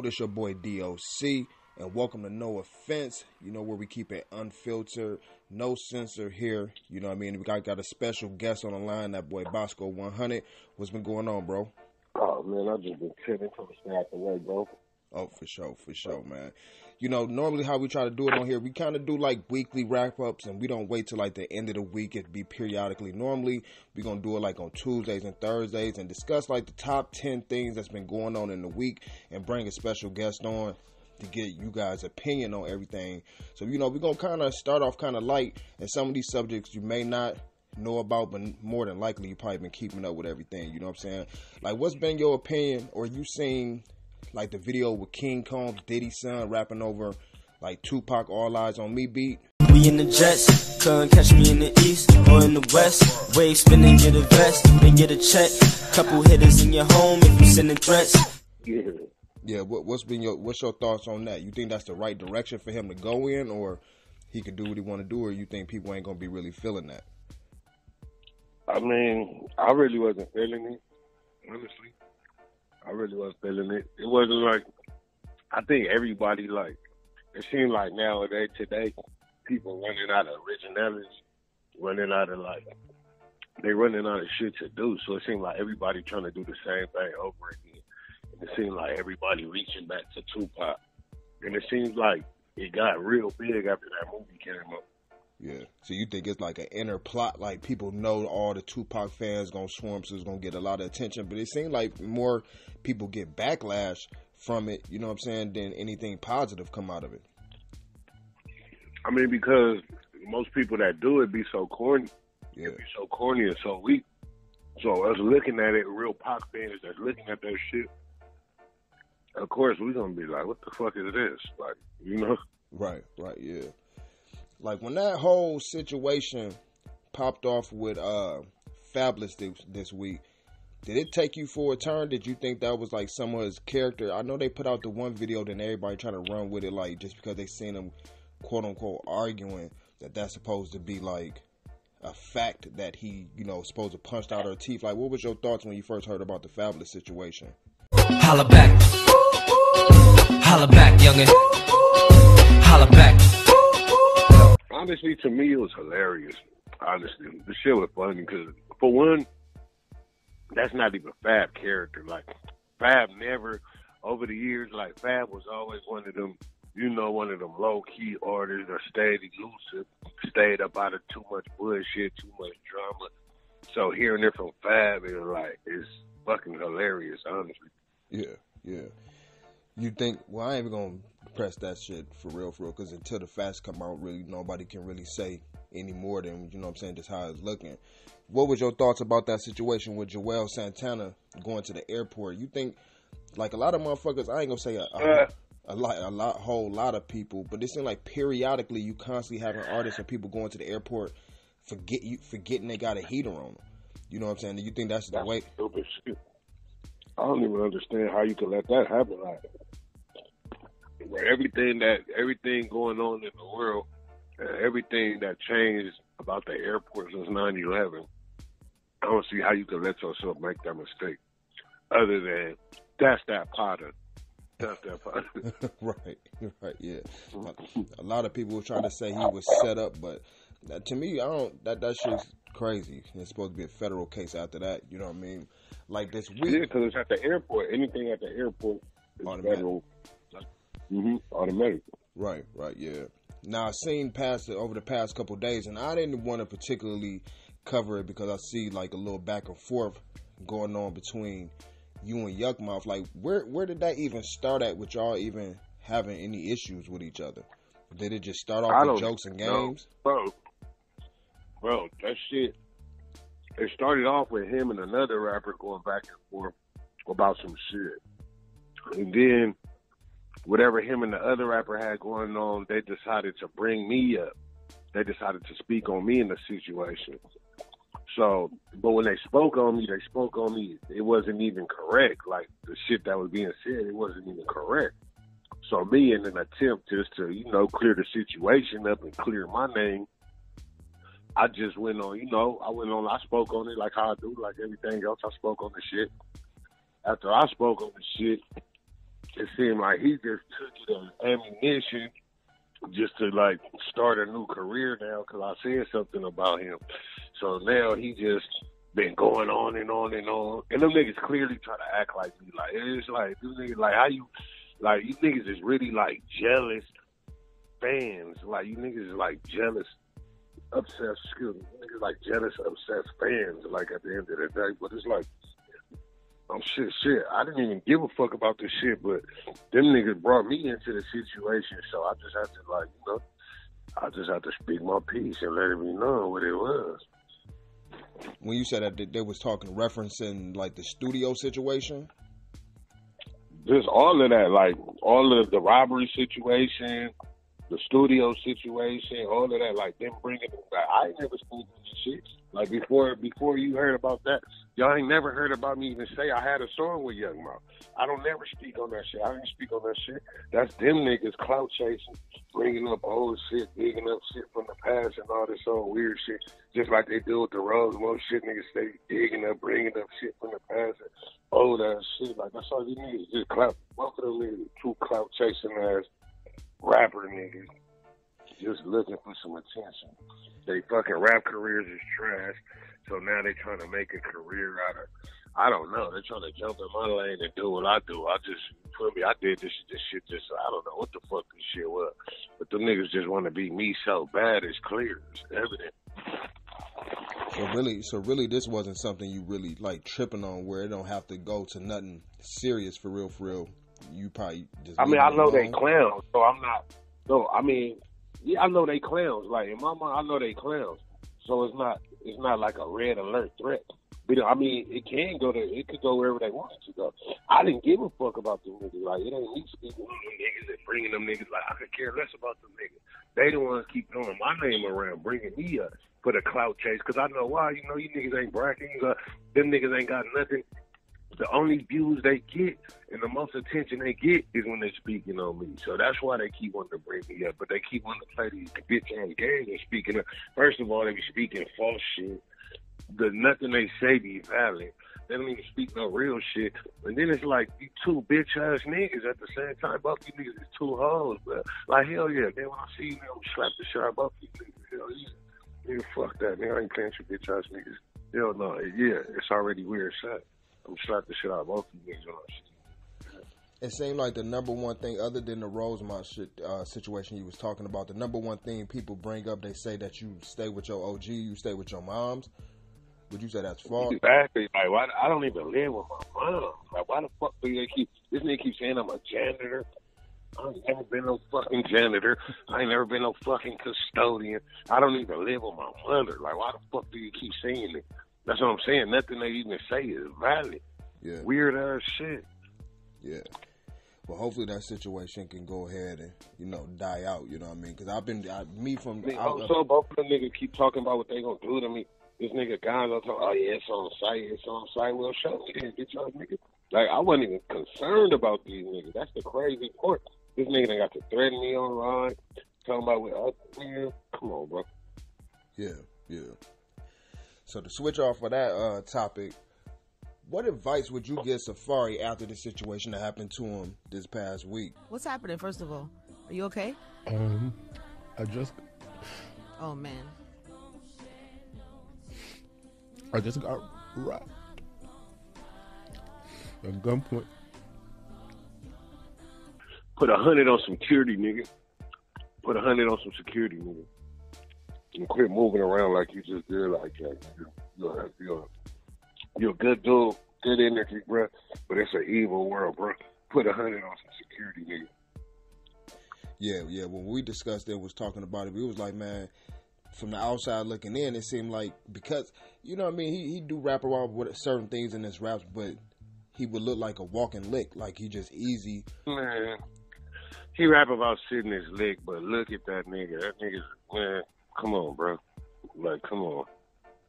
This your boy DOC, and welcome to No Offense. You know, where we keep it unfiltered, no censor here. You know what I mean? We got a special guest on the line, that boy Boskoe100. What's been going on, bro? Oh, man, I've just been chilling till it's out the way, bro. Oh, for sure, man. You know, normally how we try to do it on here, we kind of do like weekly wrap-ups, and we don't wait till like the end of the week. It'd be periodically. Normally, we're going to do it like on Tuesdays and Thursdays and discuss like the top 10 things that's been going on in the week and bring a special guest on to get you guys' opinion on everything. So, you know, we're going to kind of start off kind of light, and some of these subjects you may not know about, but more than likely you probably been keeping up with everything. You know what I'm saying? Like, what's been your opinion, or you seen like the video with King Kong, Diddy's son, rapping over like Tupac, All Eyes on Me beat? We in the jets, couldn't catch me in the east or in the west. Wave spinning, get a vest, then get a check. Couple hitters in your home if you sending threats. Yeah, what's your thoughts on that? You think that's the right direction for him to go in, or he could do what he want to do, or you think people ain't gonna be really feeling that? I mean, I really wasn't feeling it, honestly. I really wasn't feeling it. It wasn't like, I think everybody, like, it seems like nowadays, today, people running out of originality, running out of, like, they running out of shit to do. So it seems like everybody trying to do the same thing over again. And it seems like everybody reaching back to Tupac. And it seems like it got real big after that movie came up. Yeah. So you think it's like an inner plot, like people know all the Tupac fans gonna swarm, so it's gonna get a lot of attention. But it seems like more people get backlash from it, you know what I'm saying, than anything positive come out of it. I mean, because most people that do it be so corny. Yeah. It be so corny and so weak. So us looking at it, real Pac fans that's looking at that shit, of course we gonna be like, what the fuck is this? Like, you know? Right, yeah. Like, when that whole situation popped off with Fabulous this week, did it take you for a turn? Did you think that was, like, some of his character? I know they put out the one video, then everybody trying to run with it, like, just because they seen him, quote-unquote, arguing, that's supposed to be, like, a fact that he, you know, supposed to punched out her teeth. Like, what was your thoughts when you first heard about the Fabulous situation? Holla back. Holla back, youngin'. Holla back. Honestly, to me, it was hilarious. Honestly, the shit was funny because, for one, that's not even Fab character. Like, Fab never, over the years, like, Fab was always one of them, you know, one of them low-key artists that stayed elusive, stayed up out of too much bullshit, too much drama. So hearing it from Fab is, like, it's fucking hilarious, honestly. Yeah. You think, well, I ain't even going to press that shit for real, because until the facts come out, really, nobody can really say any more than, you know what I'm saying, just how it's looking. What was your thoughts about that situation with Juelz Santana going to the airport? You think, like, a lot of motherfuckers, I ain't going to say a whole lot of people, but it seems like periodically you constantly having artists or people going to the airport forgetting they got a heater on them. You know what I'm saying? Do you think that's the way? Stupid shit. I don't even understand how you can let that happen. Like, everything going on in the world, everything that changed about the airport since 9/11, I don't see how you can let yourself make that mistake. Other than that's that Potter. Right, yeah. A lot of people were trying to say he was set up, but to me, that shit's crazy. It's supposed to be a federal case after that. You know what I mean? Like this week. Yeah, because it's at the airport. Anything at the airport is automatic. Federal. Automatic. Right, yeah. Now, I've seen over the past couple of days, and I didn't want to particularly cover it because I see like a little back and forth going on between you and Yukmouth. Like, where did that even start at with y'all even having any issues with each other? Did it just start off with jokes and games? Bro, that shit, it started off with him and another rapper going back and forth about some shit. And then whatever him and the other rapper had going on, they decided to bring me up. They decided to speak on me in the situation. So, but when they spoke on me, it wasn't even correct. Like, the shit that was being said, it wasn't even correct. So me, in an attempt just to, you know, clear the situation up and clear my name, I just went on, I spoke on it like how I do, like everything else. I spoke on the shit. After I spoke on the shit, it seemed like he just took it as ammunition just to, like, start a new career now because I said something about him. So now he just been going on and on and on. And them niggas clearly try to act like me. Like, it's like, them niggas, like, how you, like, you niggas is really, like, jealous fans. Like, you niggas is, like, jealous, obsessed, excuse me. You niggas, like, jealous, obsessed fans, like, at the end of the day. But it's like, shit. I didn't even give a fuck about this shit, but them niggas brought me into the situation, so I just have to, like, you know, I just have to speak my piece and let it be known what it was. When you said that they was talking, referencing, like, the studio situation? Just all of that, like, all of the robbery situation, the studio situation, all of that, like, them bringing them back. I ain't never spoken this shit. Like, before you heard about that, y'all ain't never heard about me even say I had a song with Yukmouth. I don't never speak on that shit. I didn't speak on that shit. That's them niggas clout chasing, bringing up old shit, digging up shit from the past and all this old weird shit. Just like they do with the Rose. Most shit niggas stay digging up, bringing up shit from the past and old ass shit. Like, that's all these niggas just clout. Both of them niggas true clout chasing ass rapper niggas just looking for some attention. They fucking rap careers is trash, so now they trying to make a career out of, I don't know, they're trying to jump in my lane and do what I do. I did this shit just, I don't know what the fuck this shit was. But them niggas just want to be me so bad, it's clear, it's evident. So really this wasn't something you really, like, tripping on where it don't have to go to nothing serious for real. You probably just... I mean, I know they clowns, so I'm not... No, I mean... Yeah, I know they clowns. Like, in my mind, I know they clowns. So it's not like a red alert threat. But, I mean, it could go wherever they want it to go. I didn't give a fuck about them niggas. Like, it ain't me speaking on them niggas and bringing them niggas. Like, I could care less about them niggas. They the ones keep throwing my name around, bringing me up for the clout chase. Because I know why. You know, you niggas ain't bragging. Them niggas ain't got nothing. The only views they get and the most attention they get is when they're speaking on me. So that's why they keep wanting to bring me up. But they keep wanting to play these bitch-ass games and speaking of, first of all, they be speaking false shit. Nothing they say be valid. They don't even speak no real shit. And then it's like, you two bitch-ass niggas at the same time. Both you niggas is two hoes. But like, hell yeah. Then when I see you, I'm slap the shit out of both you niggas. Hell yeah. Nigga, fuck that. Nigga, I ain't playing with bitch-ass niggas. Hell no. Yeah, it's already weird shit. I'm slapping the shit out of both of you niggas on shit. It seemed like the number one thing, other than the Rosemont situation you was talking about, the number one thing people bring up, they say that you stay with your OG, you stay with your moms. Would you say that's false? Exactly. Like, why, I don't even live with my mom. Like, why the fuck do this nigga keep saying I'm a janitor? I ain't never been no fucking janitor. I ain't never been no fucking custodian. I don't even live with my mother. Like, why the fuck do you keep saying it? That's what I'm saying. Nothing they even say is valid. Yeah. Weird ass shit. Yeah. Well, hopefully that situation can go ahead and, you know, die out. You know what I mean? Because so both of them niggas keep talking about what they gonna do to me. This nigga Gonzo talking, oh yeah, it's on site. Well, show me then, bitch ass nigga. Like, I wasn't even concerned about these niggas. That's the crazy part. This nigga done got to threaten me online, talking about what other niggas. Come on, bro. Yeah. So to switch off of that topic, what advice would you give Safaree after the situation that happened to him this past week? What's happening, first of all? Are you okay? Oh, man. I just got robbed at gunpoint. Put 100 on some security, nigga. Put 100 on some security, nigga. And quit moving around like you just did like that. You're a good dude, good energy, bro. But it's an evil world, bro. Put 100 on some security, nigga. Yeah. When we discussed it, was talking about it, we was like, man, from the outside looking in, it seemed like, because, you know what I mean, he do rap around with certain things in his raps, but he would look like a walking lick, like he just easy. Man, he rap about sitting his lick, but look at that nigga. That nigga's, man, come on, bro. Like, come on.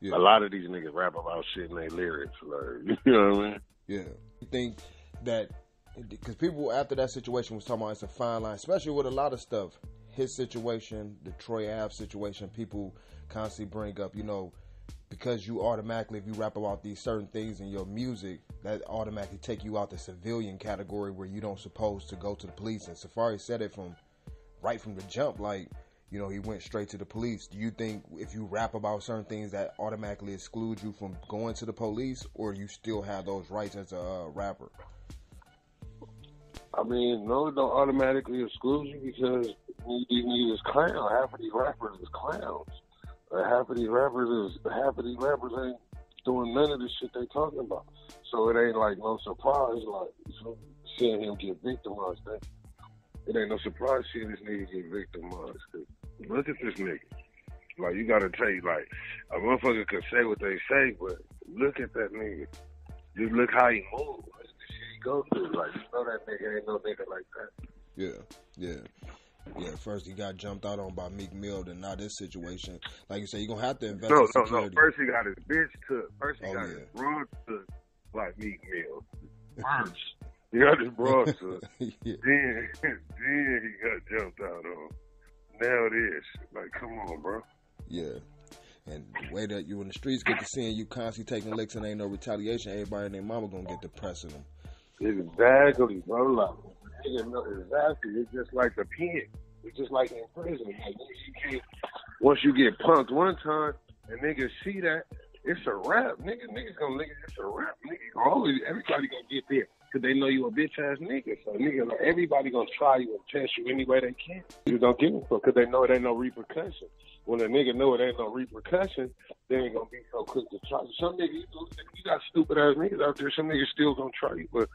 Yeah. A lot of these niggas rap about shit in their lyrics. Like, you know what I mean? Yeah. You think that, because people after that situation was talking about it's a fine line, especially with a lot of stuff. His situation, the Troy Ave situation, people constantly bring up, you know, because you automatically, if you rap about these certain things in your music, that automatically take you out the civilian category where you don't supposed to go to the police. And Safaree said it right from the jump, like, you know, he went straight to the police. Do you think if you rap about certain things that automatically exclude you from going to the police, or you still have those rights as a rapper? I mean, no, it don't automatically exclude you because these niggas is clowns. Half of these rappers is clowns. Half of these rappers ain't doing none of the shit they talking about. So it ain't like no surprise, like seeing him get victimized. It ain't no surprise seeing this nigga get victimized. Look at this nigga. Like, you gotta take, like, a motherfucker could say what they say, but look at that nigga. Just look how he moves. Like, the shit he go through. Like, you know that nigga ain't no nigga like that. Yeah, first he got jumped out on by Micheal, then now this situation. Like you say, you're going to have to invest in security. No. First he got his bitch took. First he got his broad took like Micheal. First. He got his broad took. Yeah. Then he got jumped out on. Now it is. Like, come on, bro. Yeah. And the way that you in the streets get to seeing you constantly taking licks and ain't no retaliation, everybody and their mama going to get to pressing them. Exactly, bro. Like, exactly. It's just like the pen. It's just like in prison. Like, once you get punked one time and niggas see that, it's a rap. Niggas gonna look at it's a rap. Everybody gonna get there because they know you a bitch ass nigga. So everybody gonna try you and test you any way they can. You don't give a fuck because they know it ain't no repercussion. When a nigga know it ain't no repercussion, they ain't gonna be so quick to try. Some niggas, you got stupid ass niggas out there. Some niggas still gonna try you, but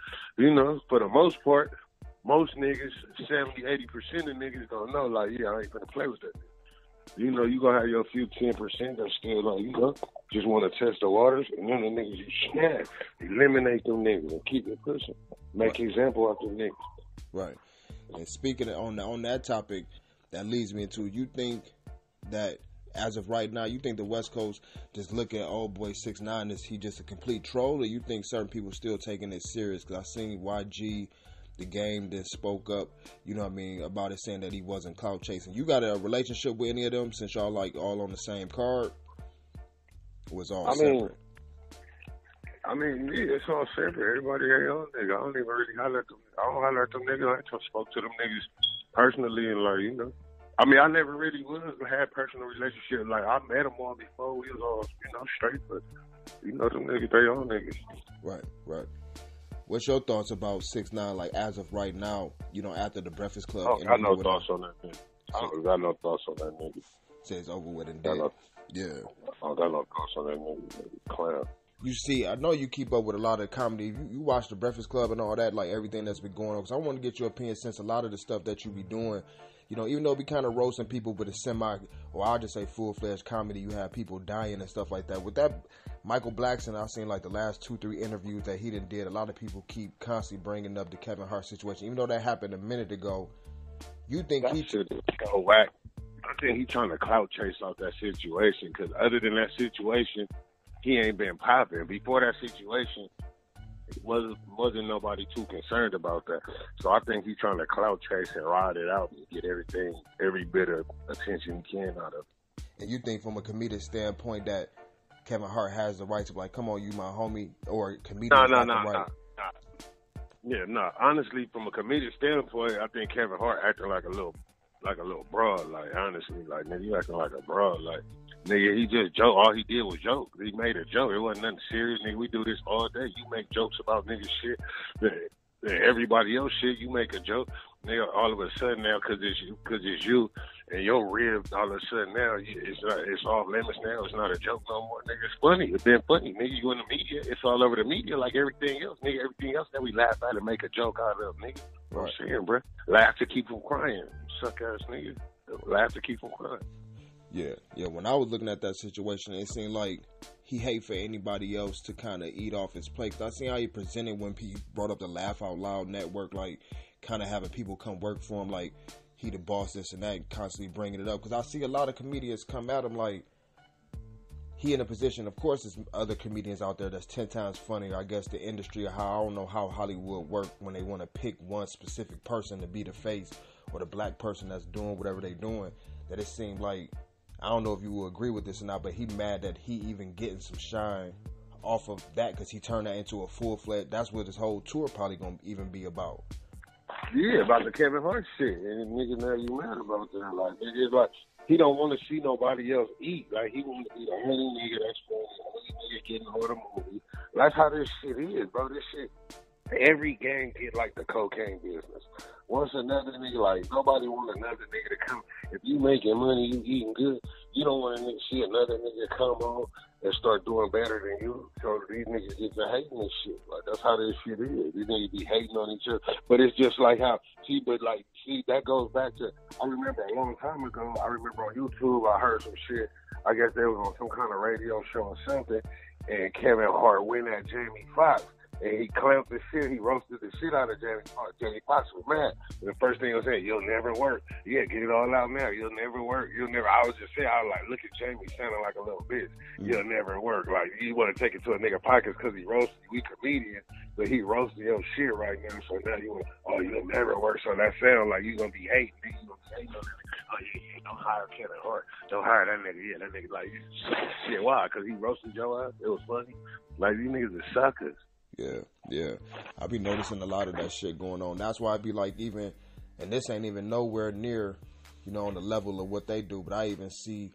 for the most part, most niggas, 70-80% of niggas gonna know, like, yeah, I ain't gonna play with that. You gonna have your few 10% that still, like, just want to test the waters, and then the niggas you snap, eliminate them niggas and keep it pushing. Make example of them niggas. Right. And speaking on that topic, that leads me into, you think that as of right now, you think the West Coast just look at old boy 6ix9ine as he just a complete troll, or you think certain people still taking it serious? Because I seen YG, The Game, that spoke up, you know what I mean, about it, saying that he wasn't clout chasing. You got a relationship with any of them since y'all like all on the same card? Or was all separate? Yeah, it's all separate. Everybody ain't on nigga. I don't even really holler at them. I don't holler at them niggas. I ain't spoke to them niggas personally and like, I never really had personal relationship. Like, I met them all before. We was all, straight, but, them niggas, they all niggas. Right. What's your thoughts about 6ix9ine, like, as of right now, after the Breakfast Club? I got no thoughts on that nigga. I don't got no thoughts on that nigga. Says over with and dead. Yeah. I don't got no thoughts on that nigga. Clown. You see, I know you keep up with a lot of comedy. You watch the Breakfast Club and all that, like everything that's been going on. Because I want to get your opinion, since a lot of the stuff that you be doing, even though we kind of roasting people with a or I'll just say full-fledged comedy, you have people dying and stuff like that. With that, Michael Blackson, I've seen like the last 2-3 interviews that he did. A lot of people keep constantly bringing up the Kevin Hart situation, even though that happened a minute ago. You think that shit is so whack? I think he's trying to clout chase off that situation, because other than that situation, he ain't been popping. Before that situation, wasn't nobody too concerned about that. So I think he's trying to clout chase and ride it out and get every bit of attention he can out of it. And you think from a comedic standpoint that Kevin Hart has the right to be like, come on, you my homie, or comedian? No. Yeah, no. Honestly, from a comedic standpoint, I think Kevin Hart acting like a little broad. Like, honestly, like, nigga, you acting like a broad. Like, nigga, he just joke. All he did was joke. He made a joke. It wasn't nothing serious. Nigga, we do this all day. You make jokes about nigga shit. Everybody else shit, you make a joke. Nigga, all of a sudden now, cause it's you and your rib, all of a sudden now, it's off limits now. It's not a joke no more. Nigga, it's funny. It's been funny. Nigga, you in the media. It's all over the media like everything else. Nigga, everything else that we laugh at and make a joke out of, nigga. You know what I'm saying, bro? Laugh to keep from crying. Suck ass nigga. Laugh to keep from crying. Yeah. When I was looking at that situation, it seemed like he hate for anybody else to kind of eat off his plate. I seen how he presented when he brought up the Laugh Out Loud network, like kind of having people come work for him, like he the boss, this and that, constantly bringing it up. Because I see a lot of comedians come at him like he in a position. Of course, there's other comedians out there that's 10 times funnier. I guess the industry, or how I don't know how Hollywood work when they want to pick one specific person to be the face or the black person that's doing whatever they doing. That it seemed like I don't know if you will agree with this or not, but he mad that he even getting some shine off of that because he turned that into a full-fledged. That's what his whole tour probably gonna even be about. Yeah, about the Kevin Hart shit. And nigga, now you mad about that. Like, it's like, he don't want to see nobody else eat. Like, he want to be the only nigga that's funny, the only nigga getting on the movie. That's how this shit is, bro. This shit, every gang get like the cocaine business. Once another nigga, like, nobody want another nigga to come. If you making money, you eating good, you don't want to see another nigga come on and start doing better than you. So these niggas get to hating this shit. Like, that's how this shit is. These niggas be hating on each other. But it's just like how, that goes back to, I remember a long time ago, I remember on YouTube, I heard some shit. I guess they was on some kind of radio show or something, and Kevin Hart went at Jamie Foxx. And he clamped the shit. He roasted the shit out of Jamie Foxx. Jamie Foxx was mad. And the first thing he was saying, "You'll never work." Yeah, get it all out now. You'll never work. You'll never. I was just saying, I was like, look at Jamie sounding like a little bitch. You'll never work. Like, you want to take it to a nigga pockets because he roasted you. We comedians, but he roasted your shit right now. So now you want, you'll never work. So that sound like you gonna be hating. You gonna be hating on that nigga. Oh yeah, don't hire Kevin Hart. Don't hire that nigga. Yeah, that nigga like shit. Why? Because he roasted your ass. It was funny. Like, these niggas are suckers. Yeah. I be noticing a lot of that shit going on. That's why I be like, even, and this ain't even nowhere near, on the level of what they do, but I even see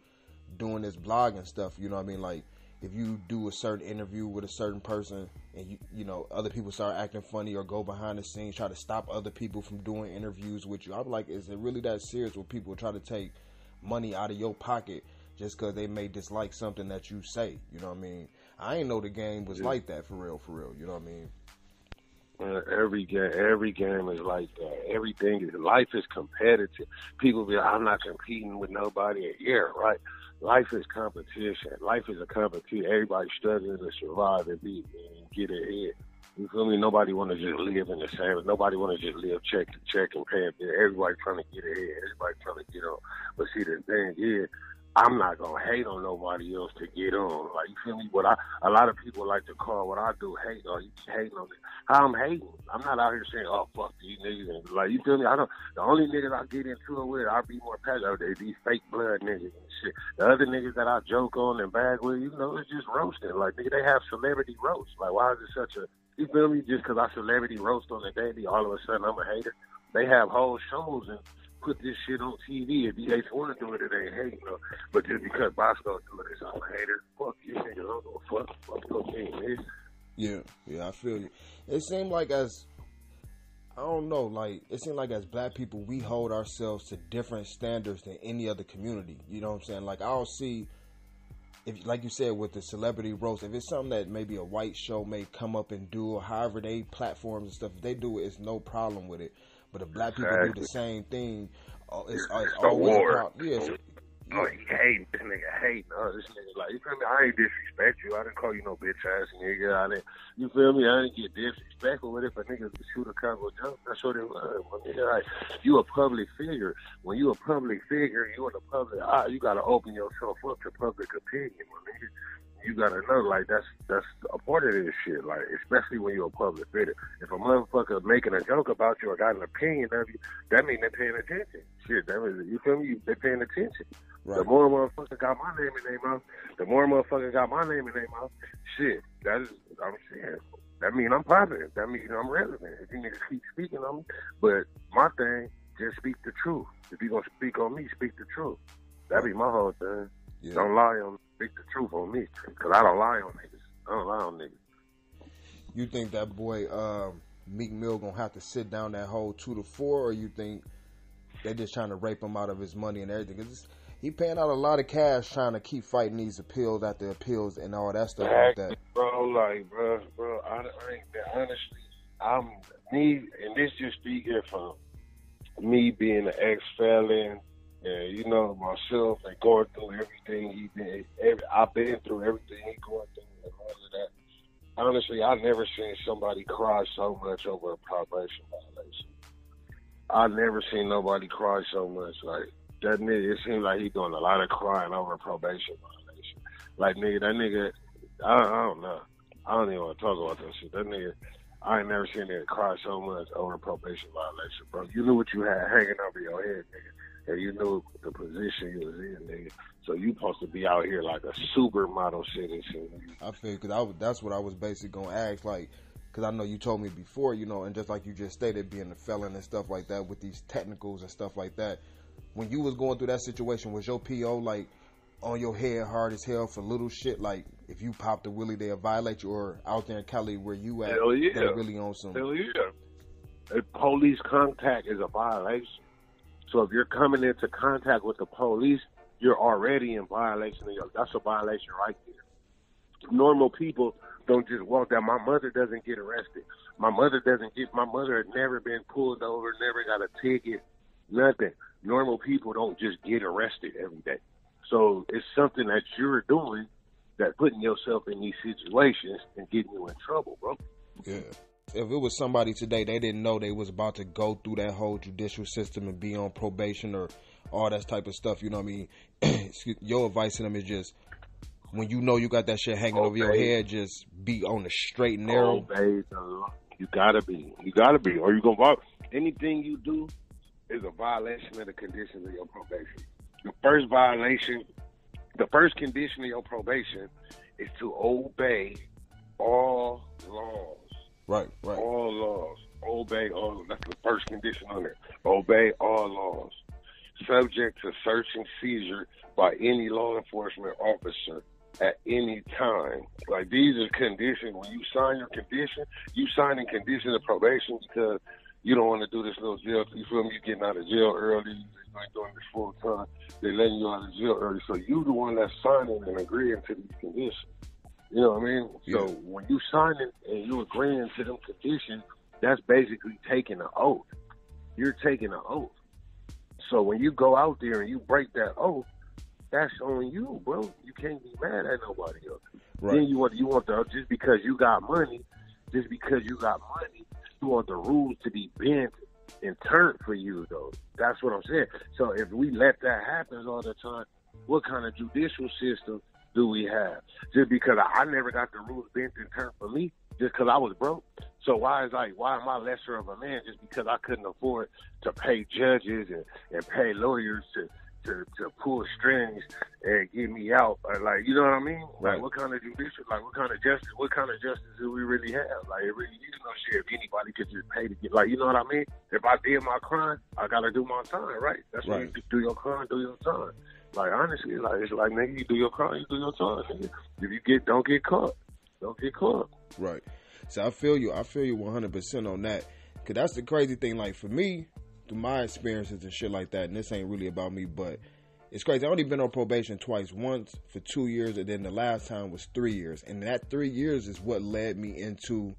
doing this blogging stuff, you know what I mean? Like, if you do a certain interview with a certain person and you know, other people start acting funny or go behind the scenes, try to stop other people from doing interviews with you. I'm like, is it really that serious where people try to take money out of your pocket just because they may dislike something that you say? You know what I mean? I ain't know the game was like that for real. You know what I mean? Every game is like that. Everything is, life is competitive. People be like, I'm not competing with nobody. Yeah, right. Life is competition. Life is a competition. Everybody's struggling to survive and get ahead. You feel me? Nobody want to just live in the same. Nobody want to just live check to check and pay a bill. Everybody trying to get ahead. Everybody trying to get on. But see, the thing is, I'm not gonna hate on nobody else to get on. Like, you feel me? A lot of people like to call what I do hate. Or you hating on it? How I'm hating? I'm not out here saying, "Oh, fuck these niggas." And, like, you feel me? The only niggas I get into it with, I be more passionate. They these fake blood niggas and shit. The other niggas that I joke on and bag with, it's just roasting. Like, nigga, they have celebrity roast. Like, why is it such a? You feel me? Just because I celebrity roast on the daily, all of a sudden I'm a hater. They have whole shows and put this shit on TV. If you ain't want to do it, it ain't hating. But just because Boskoe do it, I'm a hater. Fuck you, nigga. I don't know. Fuck cocaine, man. Yeah, I feel you. It seemed like it seemed like as black people, we hold ourselves to different standards than any other community. You know what I'm saying? Like, I'll see, if, like you said, with the celebrity roast, if it's something that maybe a white show may come up and do, or however they platforms and stuff, if they do it, it's no problem with it. But if black people do the same thing, it's always a problem. Yeah, he hating. This nigga hating. This nigga, like, you feel me? I ain't disrespect you. I didn't call you no bitch ass nigga. You feel me? I didn't get disrespectful with it for niggas to shoot a couple of jumps. That's what it was. Like, you a public figure. When you a public figure, you in the public eye, you gotta open yourself up to public opinion, my nigga. You gotta know, like, that's a part of this shit, like, especially when you're a public figure. If a motherfucker making a joke about you or got an opinion of you, that mean they're paying attention. Shit, you feel me? They're paying attention. Right. The more motherfuckers got my name in their mouth, shit, I'm saying, that mean I'm popular. That mean I'm relevant. If you niggas keep speaking on me, but my thing, just speak the truth. If you gonna speak on me, speak the truth. That be my whole thing. Yeah. Don't lie on me. Speak the truth on me, because I don't lie on niggas. You think that boy Meek Mill gonna have to sit down that whole 2 to 4, or you think they're just trying to rape him out of his money and everything? Because he paying out a lot of cash trying to keep fighting these appeals after appeals and all that stuff like that. Bro, I ain't honestly, me, and this just speaking from me being an ex-felon. And, myself and going through everything I've been through everything he going through and all of that. Honestly, I never seen somebody cry so much over a probation violation. I never seen nobody cry so much. Like, that nigga, it seems like he doing a lot of crying over a probation violation. Like, nigga, that nigga, I don't know. I don't even want to talk about that shit. That nigga, I ain't never seen nigga cry so much over a probation violation, bro. You knew what you had hanging over your head, nigga. and you knew the position you was in, nigga. So you supposed to be out here like a supermodel citizen. I feel because that's what I was basically gonna ask, like, because I know you told me before, you know, and just like you just stated, being a felon and stuff like that with these technicals and stuff like that. When you was going through that situation, was your PO like on your head hard as hell for little shit? Like if you popped a willie, they'll violate you, or out there in Cali where you at, Hell yeah. they really on some. Hell yeah. A police contact is a violation. So if you're coming into contact with the police, you're already in violation of that's a violation right there. Normal people don't just walk down. My mother doesn't get arrested. My mother had never been pulled over, never got a ticket, nothing. Normal people don't just get arrested every day. So it's something that you're doing that putting yourself in these situations and getting you in trouble, bro. Yeah. If it was somebody today, they didn't know they was about to go through that whole judicial system and be on probation or all that type of stuff, you know what I mean? Your advice to them is just, when you know you got that shit hanging over your head, just be on the straight and narrow. Obey the law. You gotta be. Or you gonna anything you do is a violation of the conditions of your probation. The first condition of your probation is to obey all laws. Right. All laws. Obey all. That's the first condition on it. Obey all laws. Subject to search and seizure by any law enforcement officer at any time. Like, these are conditions. When you sign your condition, you sign in condition of probation because you don't want to do this little jail. You feel me? You're getting out of jail early. You're doing this full time. They're letting you out of jail early. So you the one that's signing and agreeing to these conditions. You know what I mean? Yeah. So when you signing and you agreeing to them conditions, that's basically taking an oath. You're taking an oath. So when you go out there and you break that oath, that's on you, bro. You can't be mad at nobody else. Right. Then you want the just because you got money, you want the rules to be bent and turned for you, though. That's what I'm saying. So if we let that happen all the time, what kind of judicial system do we have? Just because I never got the rules bent and turned for me, just because I was broke. So why am I lesser of a man just because I couldn't afford to pay judges and pay lawyers to pull strings and get me out? Like, you know what I mean? Right. Like, what kind of judicial, like, what kind of justice do we really have? Like, it really is no shit if anybody could just pay to get, like, you know what I mean? If I did my crime, I gotta do my time, right? That's right. when you do your crime, do your time. Like, honestly, like, it's like, nigga, you do your crime, you do your time, nigga. If you don't get caught. Don't get caught. Right. So I feel you 100% on that. Cause that's the crazy thing. Like, for me, through my experiences and shit like that, and this ain't really about me, but it's crazy. I only been on probation twice. Once for 2 years, and then the last time was 3 years. And that 3 years is what led me into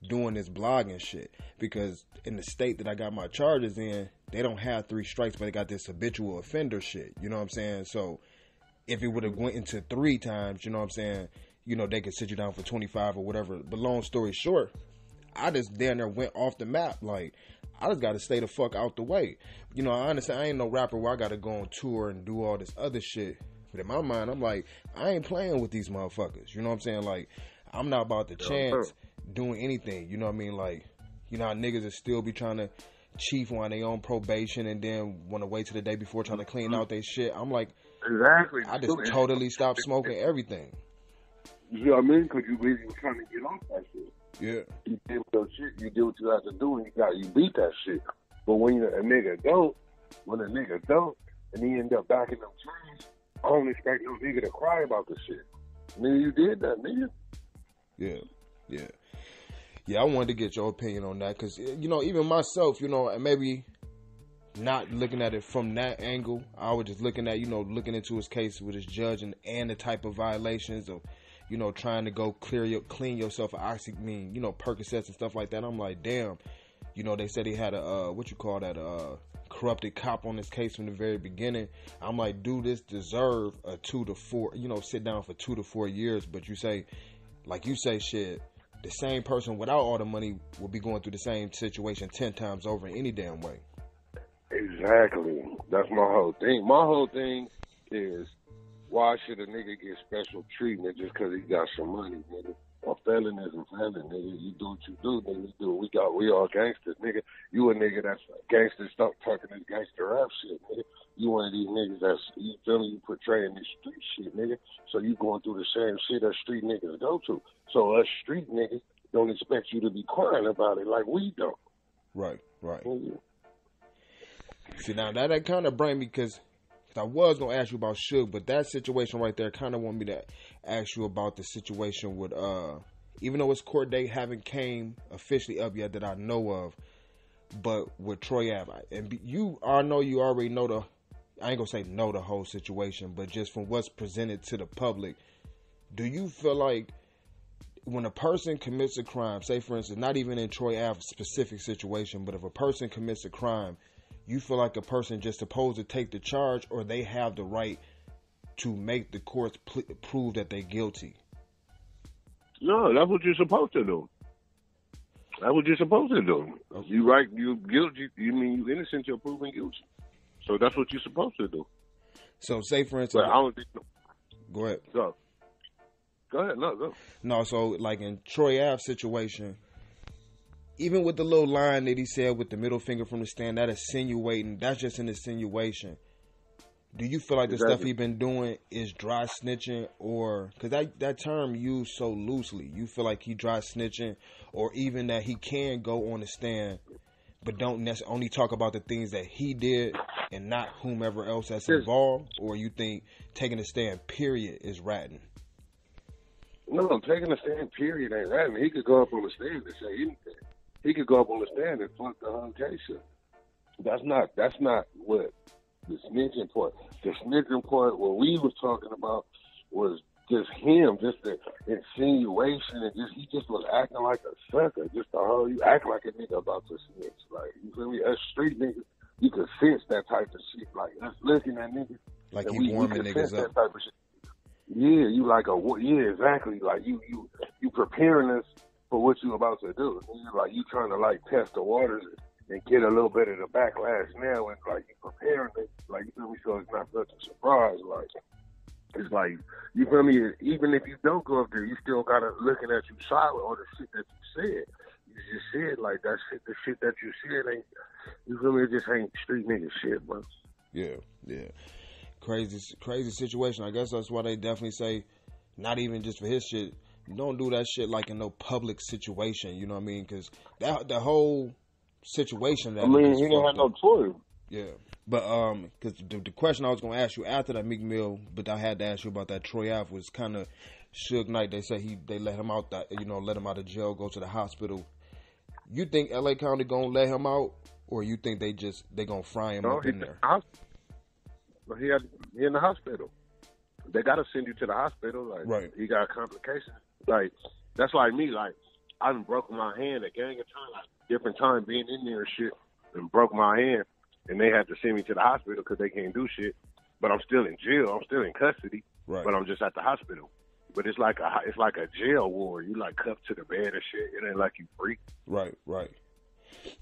doing this blogging shit. Because in the state that I got my charges in, they don't have 3 strikes, but they got this habitual offender shit. You know what I'm saying? So if it would have went into 3 times, you know what I'm saying, you know, they could sit you down for 25 or whatever. But long story short, I just down there went off the map. Like, I just got to stay the fuck out the way. You know, I understand I ain't no rapper where I got to go on tour and do all this other shit. But in my mind, I'm like, I ain't playing with these motherfuckers. You know what I'm saying? Like, I'm not about the chance doing anything. You know what I mean? Like, you know how niggas will still be trying to chief while they on probation and then want to wait till the day before trying to clean out their shit. I'm like, exactly. I just totally stopped smoking everything. You know what I mean? Because you really were trying to get off that shit. Yeah. You did your shit. You did what you had to do, and you beat that shit. But when a nigga don't, and he end up back in them trees, I don't expect no nigga to cry about the shit. Nigga, you did that, nigga. Yeah, I wanted to get your opinion on that because, you know, even myself, you know, and maybe not looking at it from that angle, I was just looking at, you know, looking into his case with his judge and the type of violations of, you know, trying to go clean yourself of you know, Percocets and stuff like that. I'm like, damn, you know, they said he had a, corrupted cop on this case from the very beginning. I'm like, do this deserve a 2 to 4, you know, sit down for 2 to 4 years? But you say, like you say, shit, the same person without all the money will be going through the same situation 10 times over in any damn way. Exactly. That's my whole thing. My whole thing is, why should a nigga get special treatment just because he got some money, nigga? A felon is a felon, nigga. You do what you do, nigga. You do what we all gangsters, nigga. You a nigga that's gangster, stop talking this gangster rap shit, nigga. You one of these niggas that's, you feel me, you portraying this street shit, nigga. So you going through the same shit that street niggas go to. So us street niggas don't expect you to be crying about it like we don't. Right, right. Mm-hmm. See, now that kind of bring me, because I was going to ask you about Suge, but that situation right there kind of want me to ask you about the situation with, even though his court date haven't came officially up yet that I know of, but with Troy Ave. And I know you already know I ain't going to say know the whole situation, but just from what's presented to the public, do you feel like when a person commits a crime, say for instance, not even in Troy Ave's specific situation, but if a person commits a crime, you feel like a person just supposed to take the charge, or they have the right to make the courts prove that they're guilty? No, that's what you're supposed to do. That's what you're supposed to do. Okay. You right, you guilty. You mean you innocent? You're proven guilty. So that's what you're supposed to do. So say for instance, but I don't think. Go ahead. Go ahead. No, go. No, so like in Troy Ave's situation, even with the little line that he said with the middle finger from the stand, that's just an insinuation. Do you feel like the stuff he been doing is dry snitching, or because that term used so loosely, you feel like he dry snitching, or even that he can go on the stand but don't necessarily only talk about the things that he did and not whomever else that's involved? Or you think taking a stand period is ratting? No, taking a stand period ain't ratting. He could go up on the stand and say anything. He could go up on the stand and fuck the whole case up. That's not what the snitching part. The snitching part, what we was talking about, was just him, just the insinuation, and he just was acting like a sucker. Just the whole, you act like a nigga about to snitch. Like, you feel me? As street niggas, you could sense that type of shit. Like, us looking at niggas. Like you warming niggas up. Type of shit. Yeah, you like exactly. Like you preparing us for what you about to do. Like you trying to like test the waters and get a little bit of the backlash now, and like you preparing it, like you feel me, so it's not such a surprise. Like it's like, you feel me, even if you don't go up there, you still gotta looking at you silent on the shit that you said. You just said like that shit, the shit that you said ain't, you feel me, it just ain't street nigga shit, bro. Yeah. Crazy situation. I guess that's why they definitely say, not even just for his shit, you don't do that shit like in no public situation, you know what I mean? Because the whole situation that, I mean, he don't have no choice. Yeah, but because the question I was gonna ask you after that Meek Mill, but I had to ask you about that Troy Ave, was kind of Suge Knight. They say they let him out, let him out of jail, go to the hospital. You think LA County gonna let him out, or you think they gonna fry him up in there? He in the hospital. They gotta send you to the hospital. Like, right. He got complications. Like, that's like me. Like, I done broke my hand a gang of times, like, different time being in there and shit, and broke my hand, and they had to send me to the hospital because they can't do shit. But I'm still in jail. I'm still in custody. Right. But I'm just at the hospital. But it's like a jail ward. You like cuffed to the bed and shit. It ain't like you free. Right.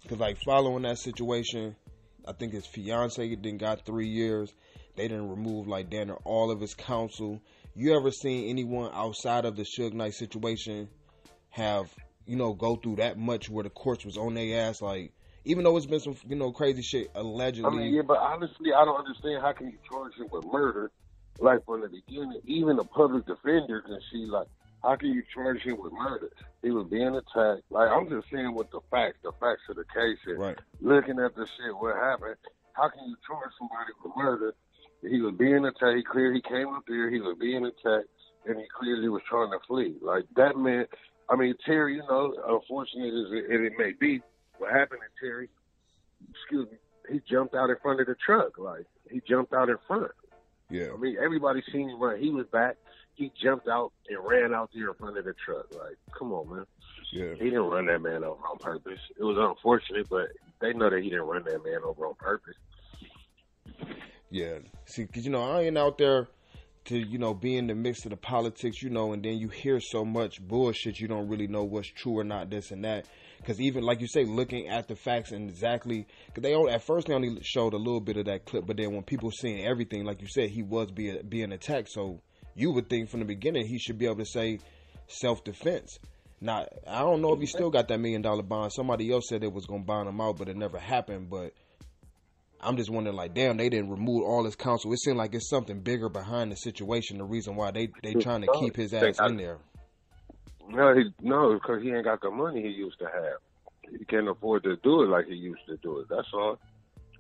Because like following that situation, I think his fiance then got 3 years. They didn't remove like damn near all of his counsel. You ever seen anyone outside of the Suge Knight situation have, go through that much where the courts was on their ass? Like, even though it's been some, crazy shit allegedly. I mean, yeah, but honestly, I don't understand how can you charge him with murder, like from the beginning. Even a public defender can see, like, how can you charge him with murder? He was being attacked. Like, I'm just saying with the facts of the case, and right. Looking at the shit, what happened. How can you charge somebody with murder? He was being attacked. He came up there. He was being attacked, and he clearly was trying to flee. Like, that man, I mean, Terry, unfortunate as it may be, what happened to Terry, he jumped out in front of the truck. Like, he jumped out in front. Yeah. I mean, everybody seen him run. He was back. He jumped out and ran out there in front of the truck. Like, come on, man. Yeah. He didn't run that man over on purpose. It was unfortunate, but they know that he didn't run that man over on purpose. Yeah. See, because, I ain't out there to, be in the mix of the politics, and then you hear so much bullshit, you don't really know what's true or not, this and that. Because even, like you say, looking at the facts and exactly, because at first they only showed a little bit of that clip, but then when people seeing everything, like you said, he was being attacked. So you would think from the beginning he should be able to say, self-defense. Now, I don't know if he still got that $1 million bond. Somebody else said it was going to bond him out, but it never happened. But I'm just wondering, like, damn, they didn't remove all his counsel. It seemed like it's something bigger behind the situation, the reason why they trying to keep his ass in there. No, because he ain't got the money he used to have. He can't afford to do it like he used to do it. That's all.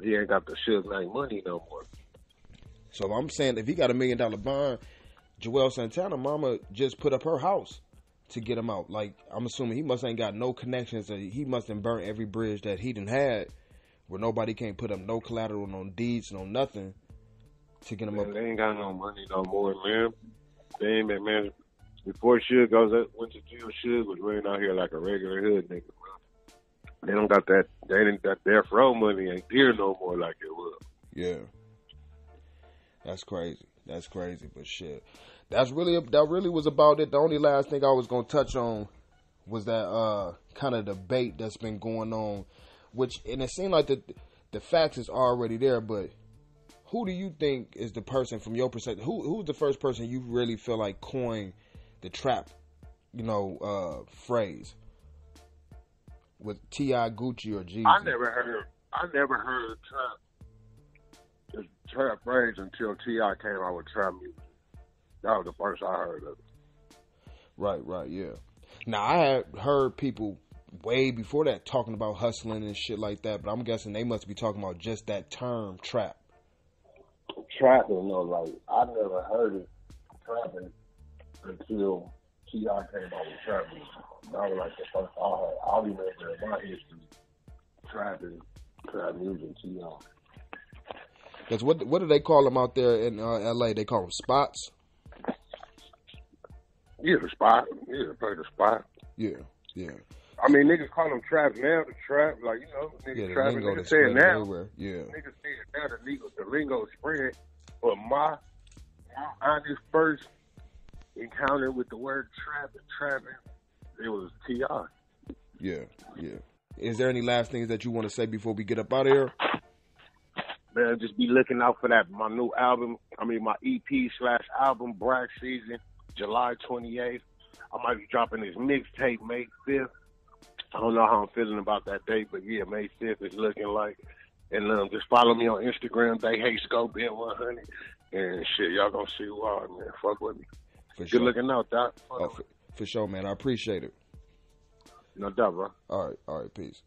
He ain't got the Suge Knight money no more. So I'm saying if he got $1 million bond, Juelz Santana mama just put up her house to get him out. Like, I'm assuming he must ain't got no connections. He must have burnt every bridge that he done had where nobody can't put up no collateral, no deeds, no nothing to get him up. They ain't got no money no more, man. They ain't, man. Before Suge went to jail, Suge was running out here like a regular hood nigga, bro. They don't got that. They ain't got death row money. Ain't there no more like it was. Yeah, that's crazy. That's crazy, but shit. That really was about it. The only last thing I was gonna touch on was that kind of debate that's been going on, and it seemed like the facts is already there, but who do you think is the person from your perspective? Who's the first person you really feel like coined the trap, phrase? With T.I., Gucci, or Jeezy? I never heard the trap phrase until T.I. came out with trap music. That was the first I heard of it. Right, yeah. Now, I had heard people way before that talking about hustling and shit like that, but I'm guessing they must be talking about just that term, trap. Trapping, like, I never heard it trapping until T.I. came out with trap music. That was like the first I heard. I remember in my history trapping, trap music, T.I. Because what do they call them out there in L.A.? They call them spots? Yeah, the spot. Yeah, probably the spot. Yeah. I mean, niggas call them traps now. The trap, like, niggas trapping. Niggas say it now. Everywhere. Yeah. Niggas say it now. The lingo spread. But my honest first encounter with the word trapping, it was T.I. Yeah. Is there any last things that you want to say before we get up out of here? Man, just be looking out for that. My new album. My EP/album, Black Season, July 28th. I might be dropping this mixtape May 5th. I don't know how I'm feeling about that date, but yeah, May 5th is looking like. And just follow me on Instagram. They hate Boskoe100. And shit, y'all gonna see why, man. Fuck with me. For Good sure. looking out, Doc. For sure, man. I appreciate it. No doubt, bro. All right, peace.